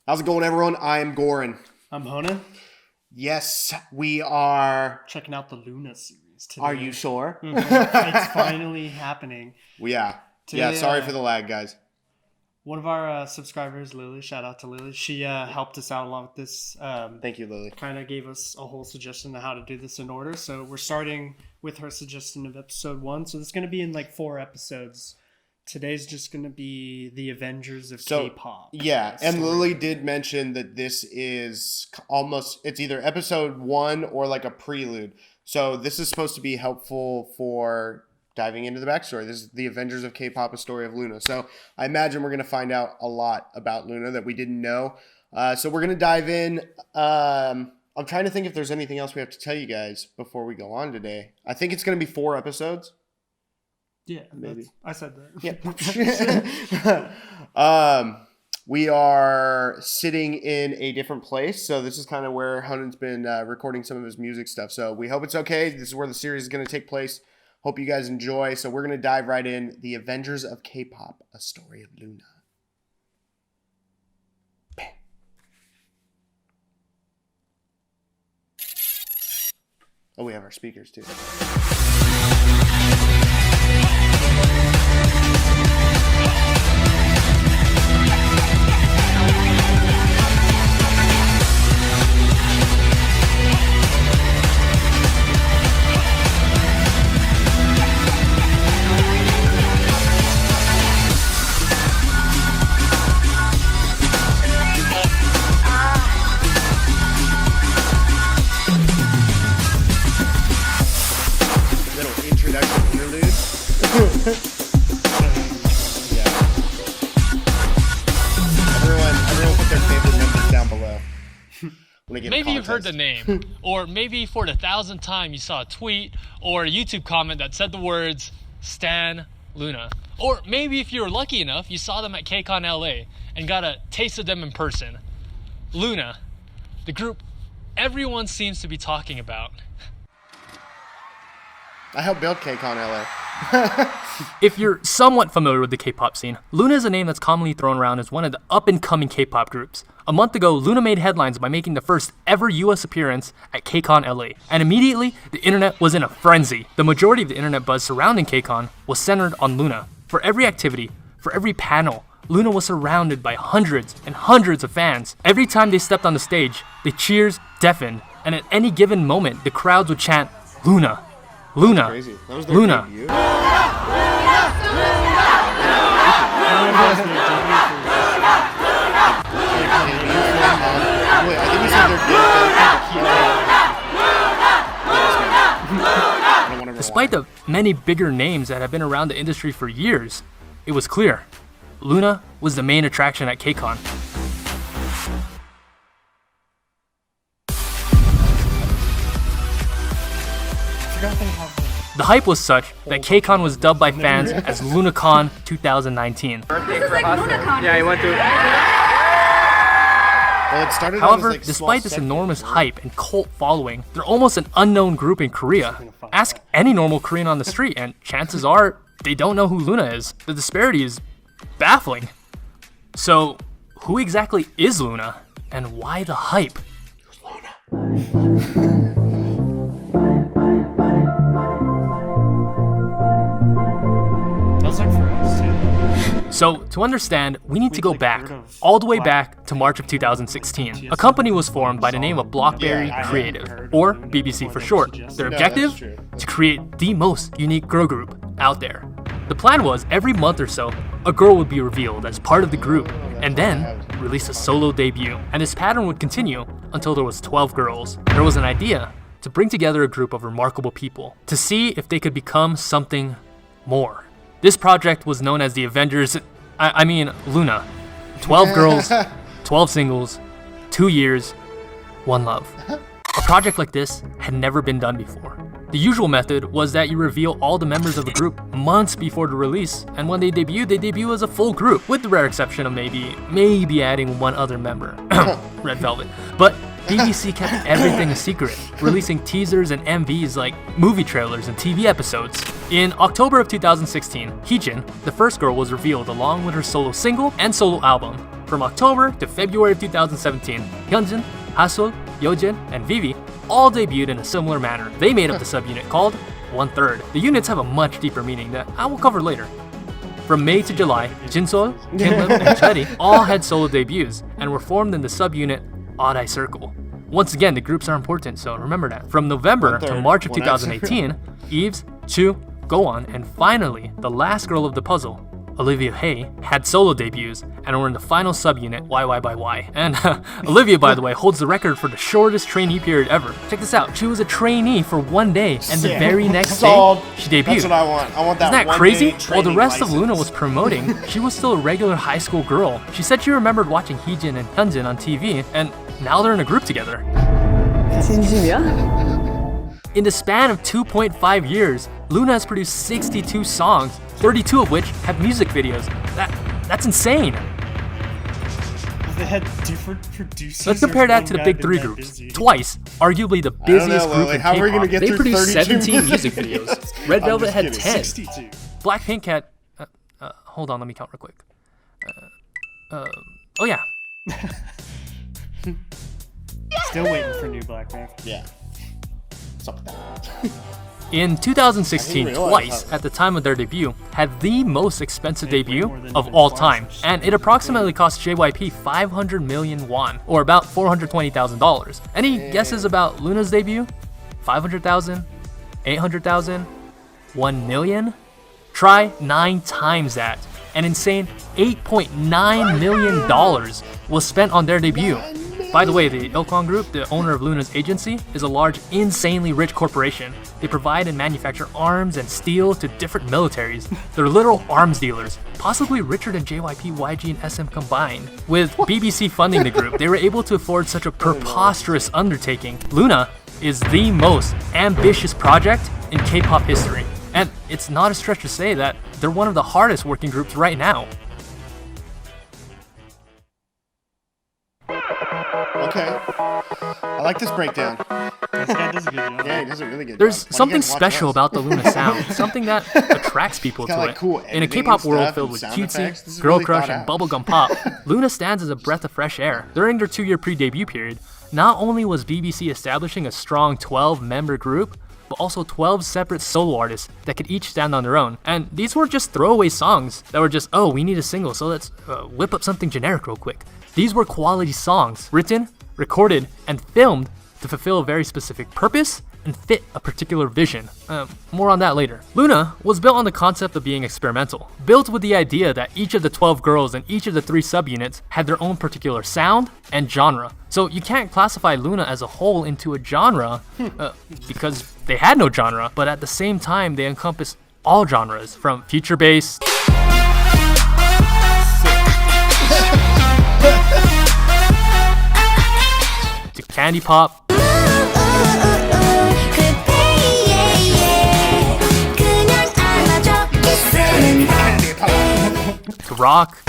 How's it going, everyone? I'm Goran. I'm Hona. Yes, we are Checking out the Loona series today. Are you sure? It's finally happening. Yeah. Today, Sorry for the lag, guys. One of our subscribers, Lily, shout out to Lily. She helped us out a lot with this. Thank you, Lily. Kind of gave us a whole suggestion on how to do this in order. So we're starting with her suggestion of episode 1. So it's going to be in like 4 episodes. Today's just going to be the Avengers of K-pop. Yeah, and Lily did mention that this is it's either episode 1 or like a prelude. So this is supposed to be helpful for diving into the backstory. This is the Avengers of K-pop, a story of Loona. So I imagine we're going to find out a lot about Loona that we didn't know. So we're going to dive in. I'm trying to think if there's anything else we have to tell you guys before we go on today. I think it's going to be 4 episodes. Yeah, maybe. I said that. Yeah. We are sitting in a different place. So this is kind of where Hunan's been recording some of his music stuff. So we hope it's okay. This is where the series is going to take place. Hope you guys enjoy. So we're going to dive right in. The Avengers of K-pop, a story of Loona. Bam. Oh, we have our speakers too. Maybe you've heard the name, or maybe for the 1,000th time you saw a tweet or a YouTube comment that said the words, Stan Loona. Or maybe if you were lucky enough, you saw them at KCON LA and got a taste of them in person. Loona, the group everyone seems to be talking about. I helped build KCON LA. If you're somewhat familiar with the K-pop scene, Loona is a name that's commonly thrown around as one of the up-and-coming K-pop groups. A month ago, Loona made headlines by making the first ever US appearance at KCON LA, and immediately, the internet was in a frenzy. The majority of the internet buzz surrounding KCON was centered on Loona. For every activity, for every panel, Loona was surrounded by hundreds and hundreds of fans. Every time they stepped on the stage, the cheers deafened, and at any given moment, the crowds would chant, Loona, Loona, That was their Loona. debut. Despite the many bigger names that have been around the industry for years, it was clear Loona was the main attraction at KCON. The hype was such that KCON was dubbed by fans as LoonaCon 2019. This is like LoonaCon. Yeah, I went to. Well, it started However, out as, like, despite small this enormous hype and cult following, they're almost an unknown group in Korea. Ask any normal Korean on the street, and chances are they don't know who Loona is. The disparity is baffling. So, who exactly is Loona, and why the hype? So, to understand, we need to go back, all the way back to March of 2016. A company was formed by the name of Blockberry Creative, or BBC for short. Their objective? To create the most unique girl group out there. The plan was, every month or so, a girl would be revealed as part of the group, and then release a solo debut. And this pattern would continue until there was 12 girls. There was an idea to bring together a group of remarkable people, to see if they could become something more. This project was known as the Avengers, Loona. 12 girls, 12 singles, 2 years, 1 love. A project like this had never been done before. The usual method was that you reveal all the members of a group months before the release, and when they debut as a full group, with the rare exception of maybe adding one other member, Red Velvet. But BBC kept everything a secret, releasing teasers and MVs like movie trailers and TV episodes. In October of 2016, Heejin, the first girl, was revealed along with her solo single and solo album. From October to February of 2017, Hyunjin, Hasul, Yeojin, and Vivi all debuted in a similar manner. They made up the subunit called 1/3. The units have a much deeper meaning that I will cover later. From May to July, Jinsol, Kimlim, and Cheri all had solo debuts and were formed in the subunit Odd Eye Circle. Once again, the groups are important, so remember that. From November to March of 2018, Eves, Chu, Go-on, and finally, the last girl of the puzzle, Olivia Hay, had solo debuts and were in the final subunit YY by Y. And Olivia, by the way, holds the record for the shortest trainee period ever. Check this out. She was a trainee for 1 day, and the very next day, she debuted. That's what I want. I want that. Isn't that crazy? While the rest of Loona was promoting, she was still a regular high school girl. She said she remembered watching Heejin and Hyunjin on TV, and now they're in a group together. In the span of 2.5 years, Loona has produced 62 songs, 32 of which have music videos. That's insane. They had different producers. Let's compare that to the big three groups. Twice, arguably the busiest group in K-pop. They produced 17 music videos. Red Velvet had 10. 62. Blackpink had... hold on, let me count real quick. Oh yeah. Still waiting for new Blackpink. Yeah. What's up with that? In 2016, Twice, at the time of their debut, had the most expensive debut of all time, and it approximately cost JYP 500 million won, or about $420,000. Any guesses about Loona's debut? 500,000? 800,000? 1 million? Try 9 times that. An insane $8.9 million was spent on their debut. By the way, the Ilkwon Group, the owner of Loona's agency, is a large, insanely rich corporation. They provide and manufacture arms and steel to different militaries. They're literal arms dealers, possibly richer than JYP, YG, and SM combined. With BBC funding the group, they were able to afford such a preposterous undertaking. Loona is the most ambitious project in K-pop history. And it's not a stretch to say that they're one of the hardest working groups right now. Okay. I like this breakdown. This guy does a good job. Yeah, he does a really good There's job. something special about the Loona sound, something that attracts people to like it. cool In a K-pop editing world stuff filled and with sound cutesy, effects, this is girl really crush, thought and out. bubblegum pop, Loona stands as a breath of fresh air. During their 2-year pre-debut period, not only was BBC establishing a strong 12-member group, but also 12 separate solo artists that could each stand on their own. And these weren't just throwaway songs that were just, oh, we need a single, so let's whip up something generic real quick. These were quality songs, written, recorded, and filmed to fulfill a very specific purpose and fit a particular vision. More on that later. Loona was built on the concept of being experimental, built with the idea that each of the 12 girls in each of the 3 subunits had their own particular sound and genre. So you can't classify Loona as a whole into a genre because they had no genre, but at the same time they encompass all genres, from future bass to candy pop to rock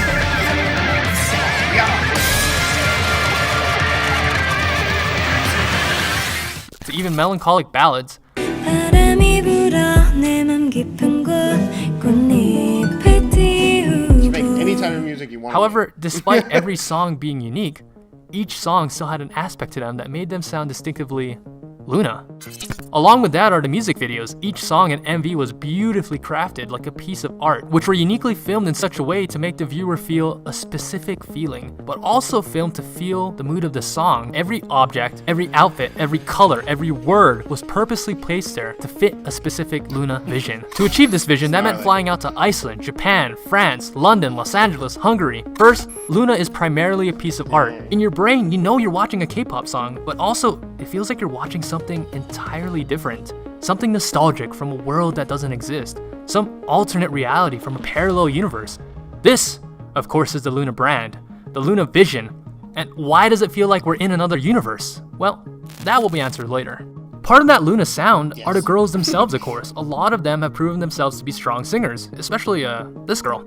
to even melancholic ballads. You make any type of music you want. However, despite every song being unique, each song still had an aspect to them that made them sound distinctively Loona. Along with that are the music videos. Each song and MV was beautifully crafted like a piece of art, which were uniquely filmed in such a way to make the viewer feel a specific feeling, but also filmed to feel the mood of the song. Every object, every outfit, every color, every word was purposely placed there to fit a specific Loona vision. To achieve this vision, that meant flying out to Iceland, Japan, France, London, Los Angeles, Hungary. First, Loona is primarily a piece of art. In your brain, you know you're watching a K-pop song, but also it feels like you're watching something entirely different. Something nostalgic from a world that doesn't exist. Some alternate reality from a parallel universe. This, of course, is the Loona brand, the Loona vision. And why does it feel like we're in another universe? Well, that will be answered later. Part of that Loona sound are the girls themselves, of course. A lot of them have proven themselves to be strong singers, especially this girl.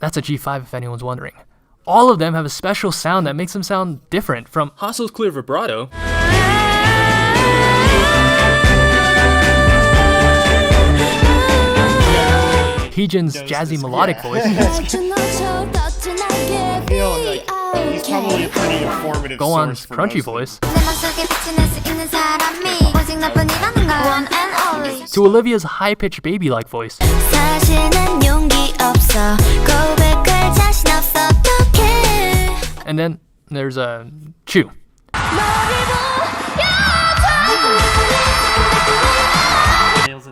That's a G5 if anyone's wondering. All of them have a special sound that makes them sound different, from Hasul's clear vibrato Heejin's jazzy melodic voice. I feel like he's probably a pretty informative Go on, source for crunchy most voice. To Olivia's high-pitched baby-like voice. And then there's a Chu.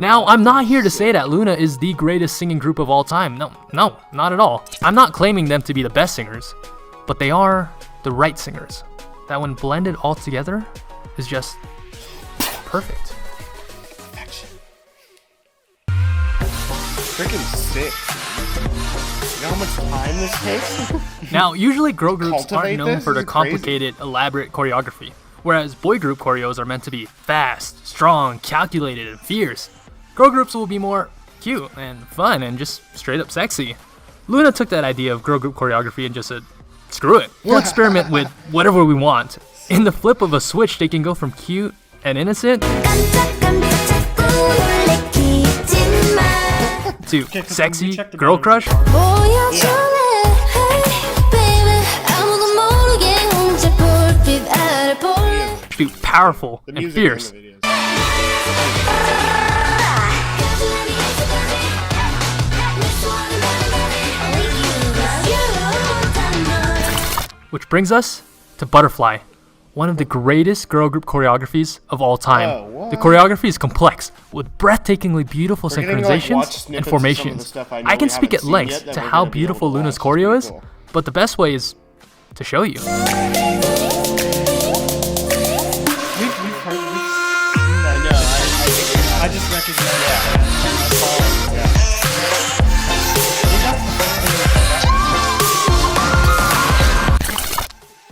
Now, I'm not here to say that Loona is the greatest singing group of all time. No, not at all. I'm not claiming them to be the best singers, but they are the right singers. That when blended all together is just perfect. Freaking sick. You know how much time this takes? Now, usually girl groups Cultivate aren't known this? for their This is crazy. complicated, elaborate choreography, whereas boy group choreos are meant to be fast, strong, calculated, and fierce. Girl groups will be more cute and fun and just straight up sexy. Loona took that idea of girl group choreography and just said, screw it, we'll experiment with whatever we want. In the flip of a switch, they can go from cute and innocent to sexy girl crush to powerful The and music fierce. in the videos. Which brings us to Butterfly, one of the greatest girl group choreographies of all time. Oh, what? The choreography is complex, with breathtakingly beautiful We're getting to, like, watch synchronizations snippets and of some of the formations. stuff I know I can we speak haven't at seen length yet that to we're how gonna be able beautiful to Luna's watch. It's choreo pretty is, cool. but the best way is to show you. We've seen that. I just recognize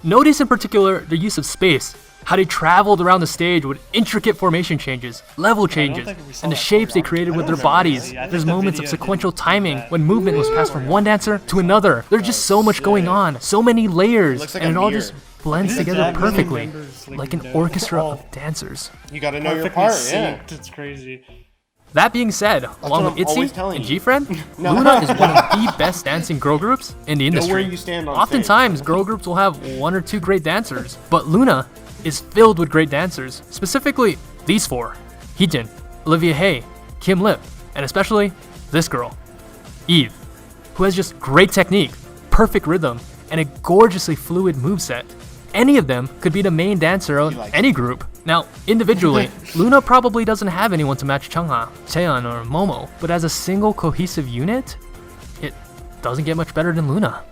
Notice in particular the use of space, how they traveled around the stage with intricate formation changes, level changes, think we saw and the that shapes they choreography. created I with don't their remember bodies. really. I think There's the moments of video sequential did timing that. when movement was passed from one dancer to another. There's just so much going on, so many layers, looks like and a it all mirror. just blends together Exactly. perfectly, Members, like an you know, orchestra all of dancers. You gotta know your perfectly part, yeah. synced. It's crazy. That being said, along what with I'm always ITZY telling and you. G-Friend, Loona is one of the best dancing girl groups in the Know industry. where you stand on Oftentimes, girl groups will have one or two great dancers, but Loona is filled with great dancers, specifically these four: Heejin, Olivia Hae, Kim Lip, and especially this girl, Eve, who has just great technique, perfect rhythm, and a gorgeously fluid moveset. Any of them could be the main dancer of like any group. Now, individually, Loona probably doesn't have anyone to match Chungha, Taeyeon, or Momo, but as a single cohesive unit, it doesn't get much better than Loona.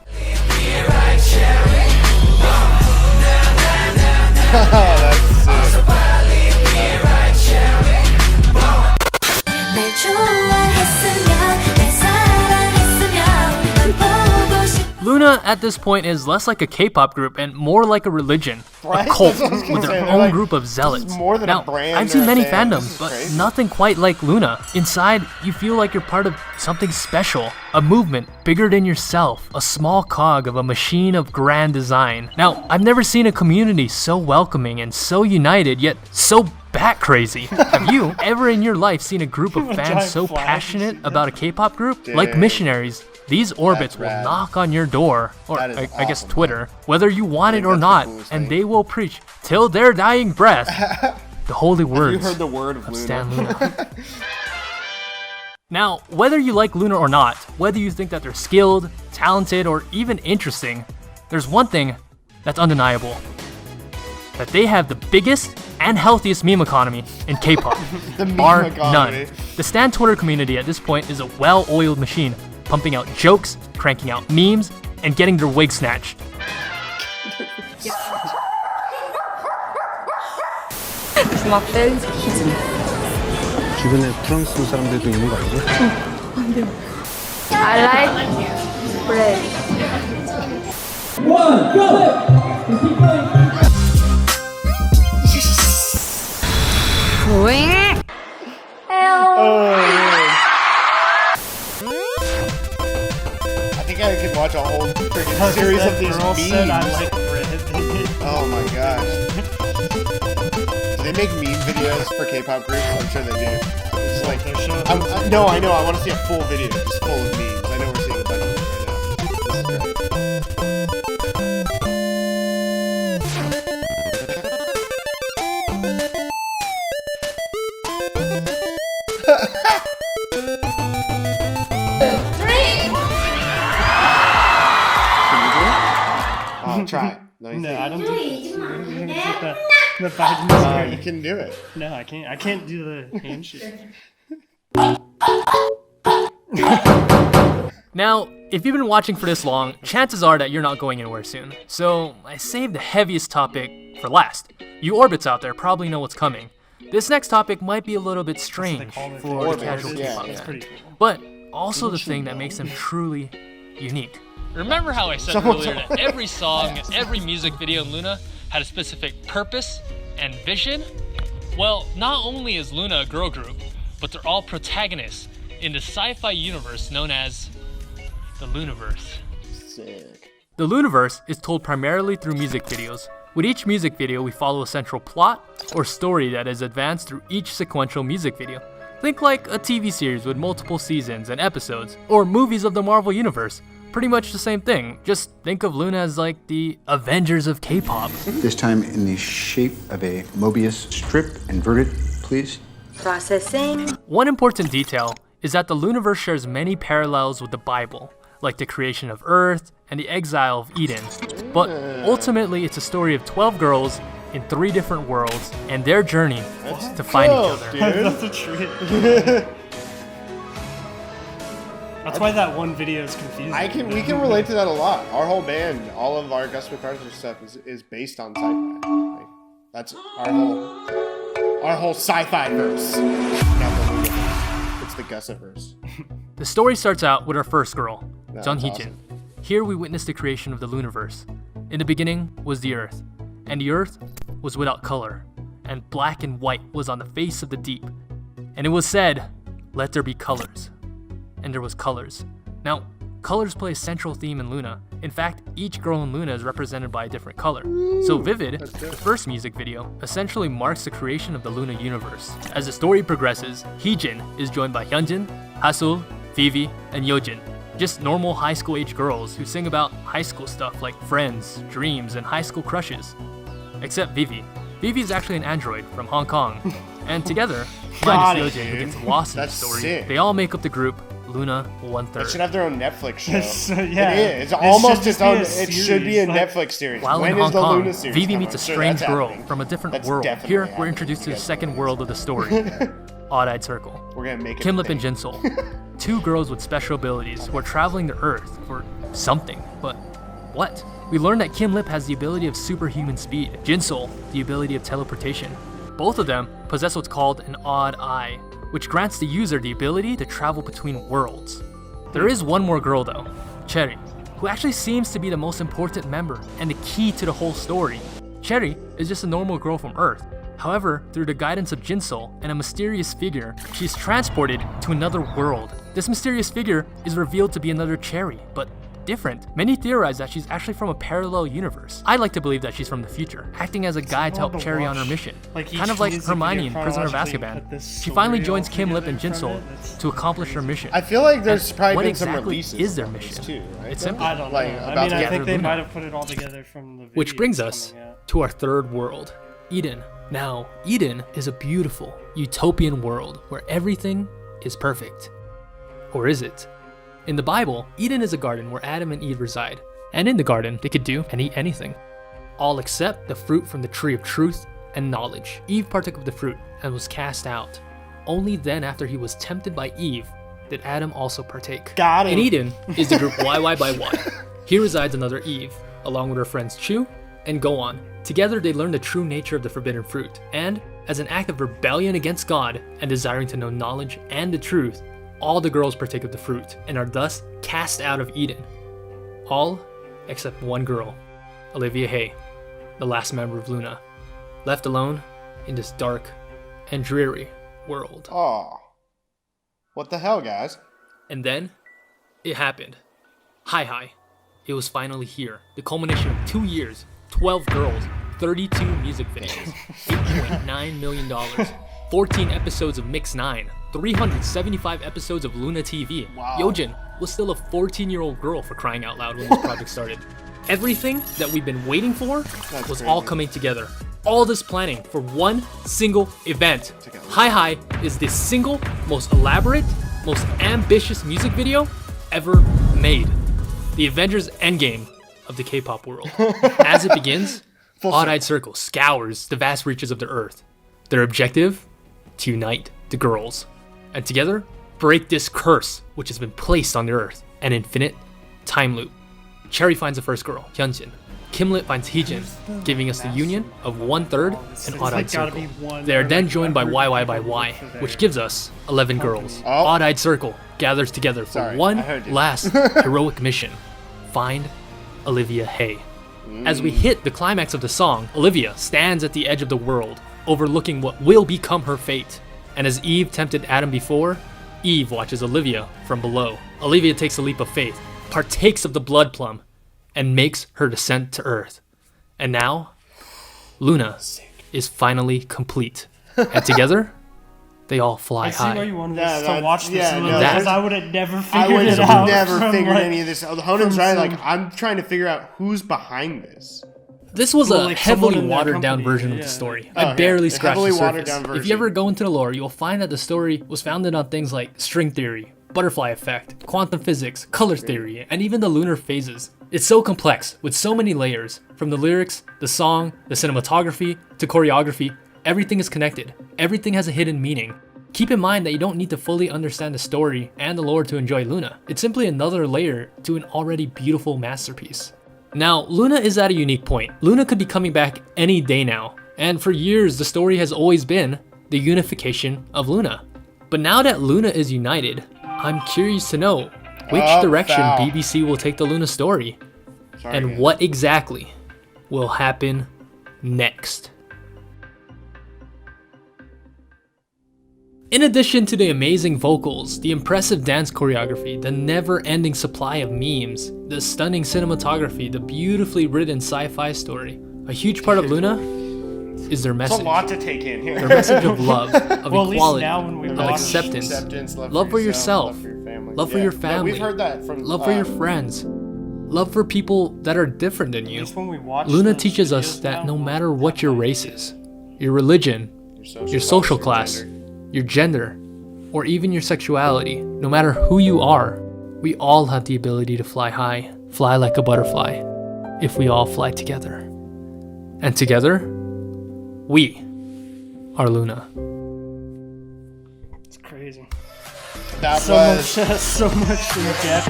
Loona at this point is less like a K-pop group and more like a religion, Right? a cult That's what I was gonna with say. their They're own like, group of this is zealots. more than a Now, brand I've or seen a many band. This fandoms, is but crazy. nothing quite like Loona. Inside, you feel like you're part of something special, a movement bigger than yourself, a small cog of a machine of grand design. Now, I've never seen a community so welcoming and so united, yet so bat crazy. Have you ever in your life seen a group of fans giant so flag. passionate about a K-pop group? Like Dang. missionaries, these orbits will rad. knock on your door, or That is I guess awesome, Twitter, whether you want it think or that's the not, coolest and thing. they will preach till their dying breath the holy You words heard the word of Stan Loona. Loona. Now, whether you like Loona or not, whether you think that they're skilled, talented, or even interesting, there's one thing that's undeniable. That they have the biggest and healthiest meme economy in K-pop, The meme bar economy. none. The Stan Twitter community at this point is a well-oiled machine, pumping out jokes, cranking out memes, and getting their wig snatched. 주변에 프랑스 사람들도 있는 거 아니죠? I like bread. Going. I think I could watch a whole freaking series of these Girl said I memes. like bread. Oh my gosh. Do they make meme videos for K-pop groups? I'm sure they do. It's like, their show. no, I know. I want to see a full video just full of memes. I know we're seeing a bunch of them right now. Oh, try it. No, I don't do the Biden You can do it. No, I can't. I can't do the handshake. Now, if you've been watching for this long, chances are that you're not going anywhere soon. So I saved the heaviest topic for last. You orbits out there probably know what's coming. This next topic might be a little bit strange for the casual K-pop fan, but also the thing that makes them truly unique. Remember how I said earlier that every song, every music video in Loona had a specific purpose and vision? Well, not only is Loona a girl group, but they're all protagonists in the sci-fi universe known as the Loonaverse. Sick. The Loonaverse is told primarily through music videos. With each music video, we follow a central plot or story that is advanced through each sequential music video. Think like a TV series with multiple seasons and episodes, or movies of the Marvel Universe. Pretty much the same thing, just think of Loona as like the Avengers of K-pop. This time in the shape of a Mobius strip. Invert it, please. Processing. One important detail is that the Loonaverse shares many parallels with the Bible, like the creation of Earth and the exile of Eden. But ultimately, it's a story of 12 girls in 3 different worlds and their journey to find each other. That's a treat. That's why that one video is confusing. We can relate to that a lot. Our whole band, all of our Gus MacArthur stuff is based on sci-fi. Like, that's our whole sci-fi verse. Not the Loonaverse. It's the Gussiverse. The story starts out with our first girl, That's Jun Hee-jin. awesome. Here we witness the creation of the Loonaverse. In the beginning was the Earth, and the Earth was without color, and black and white was on the face of the deep. And it was said, "Let there be colors." And there was colors. Now, colors play a central theme in Loona. In fact, each girl in Loona is represented by a different color. So Vivid, the first music video, essentially marks the creation of the Loona universe. As the story progresses, Heejin is joined by Hyunjin, Hasul, Vivi, and Yojin. Just normal high school age girls who sing about high school stuff like friends, dreams, and high school crushes. Except Vivi. Vivi is actually an android from Hong Kong. And together, minus Yojin who gets lost in the story, sick. they all make up the group Loona 1/3. They should have their own Netflix show. Yeah. It is. It's It almost should its just be own. a It should be a series, like- Netflix series. While When in is Hong the Kong, Loona series Vivi come meets a out? Sure, strange that's girl happening. from a different That's world. definitely Here, we're happening. introduced to You the guys second know. world of the story, Odd-Eyed Circle. We're gonna make it. Kimlip big. and Jinsol, 2 girls with special abilities who are traveling the Earth for something, but what? We learn that Kimlip has the ability of superhuman speed, Jinsol the ability of teleportation. Both of them possess what's called an odd eye, which grants the user the ability to travel between worlds. There is one more girl though, Cherry, who actually seems to be the most important member and the key to the whole story. Cherry is just a normal girl from Earth. However, through the guidance of Jinsol and a mysterious figure, she's transported to another world. This mysterious figure is revealed to be another Cherry, but different. Many theorize that she's actually from a parallel universe. I like to believe that she's from the future, acting as a guide to help hard to Cherry on her watch. mission. Like, each Kind of like music Hermione in video Prisoner of chronologically Azkaban. put this She finally story joins all Kimlip and together from Jinsol it. It's to accomplish her mission. I feel like there's And probably what been some exactly releases is their of this mission? too, right? It's simple. I don't Like, know. about I mean, I together think they Loona. might have put it all together from the video. Which brings us to our third world, Eden. Now, Eden is a beautiful, utopian world where everything is perfect. Or is it? In the Bible, Eden is a garden where Adam and Eve reside. And in the garden, they could do and eat anything. All except the fruit from the tree of truth and knowledge. Eve partook of the fruit and was cast out. Only then, after he was tempted by Eve, did Adam also partake. Got him. In Eden is the group YY by Y. Here resides another Eve, along with her friends Chu and Goan. Together they learn the true nature of the forbidden fruit, and as an act of rebellion against God and desiring to know knowledge and the truth, all the girls partake of the fruit and are thus cast out of Eden. All except one girl, Olivia Hay, the last member of Loona, left alone in this dark and dreary world. Oh, what the hell, guys? And then, it happened. Hi. It was finally here. The culmination of 2 years, 12 girls, 32 music videos, $8.9 million, 14 episodes of Mix 9, 375 episodes of Loona TV. Wow. Yeojin was still a 14-year-old girl, for crying out loud, when this project started. Everything that we've been waiting for was all coming together. All this planning for one single event. Hi Hi is the single most elaborate, most ambitious music video ever made. The Avengers Endgame of the K-pop world. As it begins, Odd-Eyed Circle scours the vast reaches of the earth. Their objective? To unite the girls. And together, break this curse which has been placed on the earth. An infinite time loop. Cherry finds the first girl, Hyunjin. Kimlet finds Heejin, giving us the union of 1/3 and Odd-Eyed Circle. They are then joined by YY by Y, which gives us 11 girls. Odd-Eyed Circle gathers together for one last heroic mission. Find Olivia Hay. As we hit the climax of the song, Olivia stands at the edge of the world, overlooking what will become her fate. And as Eve tempted Adam before, Eve watches Olivia from below. Olivia takes a leap of faith, partakes of the blood plum, and makes her descent to Earth. And now, Loona is finally complete. And together, they all fly high. I see why you wanted us to watch this, no, because I would have never figured it out. I would have never figured any of this out. Honen's right, like, I'm trying to figure out who's behind this. This was a heavily watered down version of the story. I barely scratched the surface. If you ever go into the lore, you'll find that the story was founded on things like string theory, butterfly effect, quantum physics, color theory, and even the lunar phases. It's so complex, with so many layers. From the lyrics, the song, the cinematography, to choreography, everything is connected. Everything has a hidden meaning. Keep in mind that you don't need to fully understand the story and the lore to enjoy Loona. It's simply another layer to an already beautiful masterpiece. Now, Loona is at a unique point. Loona could be coming back any day now, and for years the story has always been the unification of Loona. But now that Loona is united, I'm curious to know which direction BBC will take the Loona story, and what exactly will happen next. In addition to the amazing vocals, the impressive dance choreography, the never-ending supply of memes, the stunning cinematography, the beautifully written sci-fi story, a huge part of Loona is their message. It's a lot to take in here. Their message of love, of equality, of acceptance, love for yourself, love for your family, we've heard that from, love for your friends, love for people that are different than you. Loona teaches us that no matter what your race is, your religion, your social class, your gender, or even your sexuality, no matter who you are, we all have the ability to fly high, fly like a butterfly, if we all fly together. And together, we are Loona. It's crazy. That so much in depth,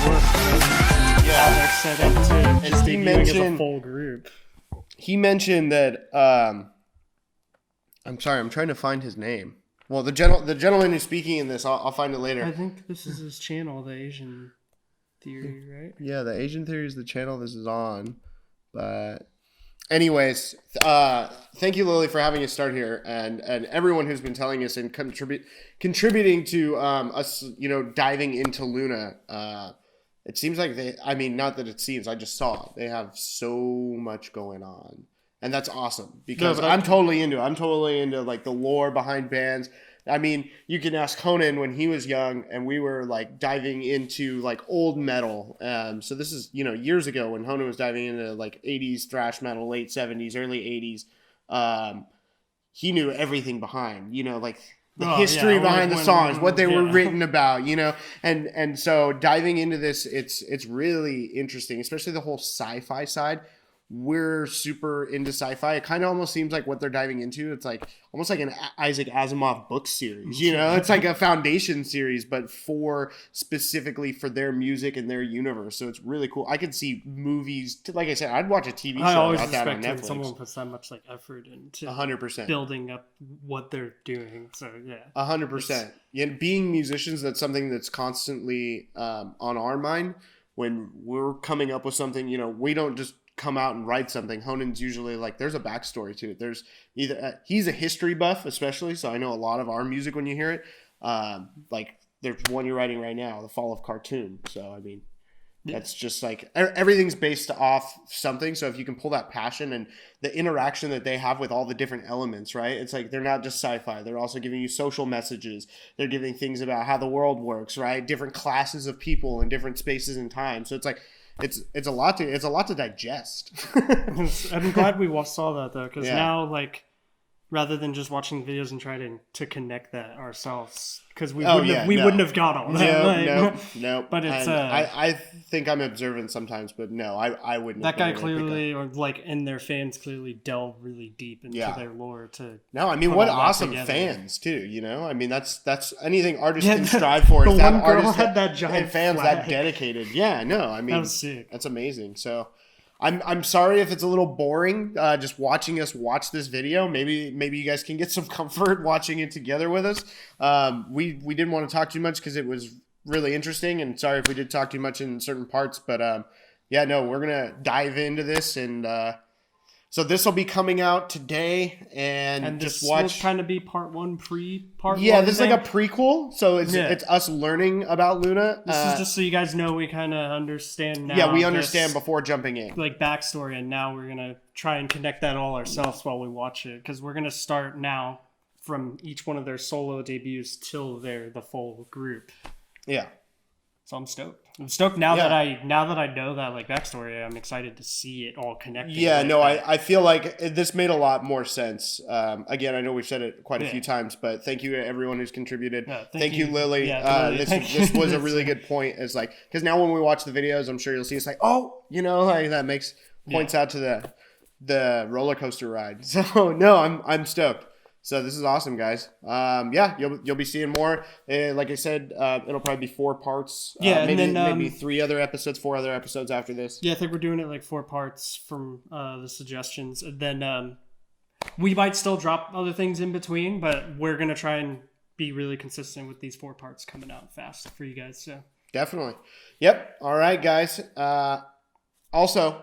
work they're set into just debuting as a full group. He mentioned that I'm sorry, I'm trying to find his name. Well, the gentleman who's speaking in this, I'll find it later. I think this is his channel, the Asian Theory, right? Yeah, the Asian Theory is the channel this is on. But anyways, thank you, Lily, for having us start here, and everyone who's been telling us and contributing to us, diving into Loona. It seems like not that it seems, I just saw it. They have so much going on. And that's awesome because I'm totally into it. I'm totally into like the lore behind bands. I mean, you can ask Honen when he was young and we were like diving into like old metal. So this is, years ago when Honen was diving into like 80s thrash metal, late 70s, early 80s. He knew everything behind, like the history behind the songs, what they were written about, and so diving into this, it's really interesting, especially the whole sci-fi side. We're super into sci-fi. It kind of almost seems like what they're diving into. It's like almost like an Isaac Asimov book series, It's like a foundation series, but specifically for their music and their universe. So it's really cool. I could see movies. Like I said, I'd watch a TV show about that on Netflix. Someone puts that much effort into 100% building up what they're doing. So yeah, 100%. And being musicians, that's something that's constantly on our mind when we're coming up with something. We don't just come out and write something. Honen's usually like there's a backstory to it. There's either he's a history buff, especially, so I know a lot of our music when you hear it. Like there's one you're writing right now, The Fall of Khartoum. So I mean, That's just like everything's based off something. So if you can pull that passion and the interaction that they have with all the different elements, right? It's like they're not just sci-fi. They're also giving you social messages. They're giving things about how the world works, right? Different classes of people in different spaces and time. So it's like it's a lot to digest. I'm glad we saw that though, because now like rather than just watching videos and trying to connect that ourselves, because we wouldn't have got all that. No. But it's I think I'm observant sometimes, but no, I wouldn't. That guy clearly, or like, and their fans clearly delve really deep into their lore to. No, I mean, what awesome fans too. You know, I mean, that's anything artists can strive for. Is that artists had that giant fans flag. that dedicated. Yeah, no, I mean, that was sick. That's amazing. So. I'm sorry if it's a little boring just watching us watch this video. Maybe you guys can get some comfort watching it together with us. We didn't want to talk too much because it was really interesting, and sorry if we did talk too much in certain parts. But we're gonna dive into this, and so this will be coming out today, and just watch. Will kind of be part one, part. Yeah, one this thing. is like a prequel, so it's us learning about Loona. This is just so you guys know we kind of understand now. Yeah, we understand before jumping in, like backstory, and now we're gonna try and connect that all ourselves while we watch it, because we're gonna start now from each one of their solo debuts till they're the full group. Yeah. So I'm stoked. I'm stoked now that I know that like backstory. I'm excited to see it all connected. Yeah, no, I feel like this made a lot more sense. Again, I know we've said it quite a few times, but thank you to everyone who's contributed. Thank you, Lily. This was a really good point. It's like, because now when we watch the videos, I'm sure you'll see it's like, like that points out to the roller coaster ride. So no, I'm stoked. So this is awesome, guys. You'll be seeing more. Like I said, it'll probably be 4 parts. Maybe 4 other episodes after this. Yeah, I think we're doing it like 4 parts from the suggestions. And then we might still drop other things in between, but we're gonna try and be really consistent with these 4 parts coming out fast for you guys. So definitely. Yep. All right, guys. Also,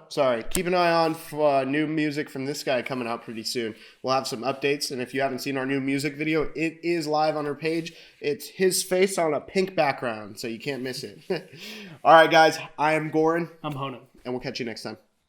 keep an eye on for new music from this guy coming out pretty soon. We'll have some updates, and if you haven't seen our new music video, it is live on our page. It's his face on a pink background, so you can't miss it. All right, guys, I am Goran. I'm Honan. And we'll catch you next time.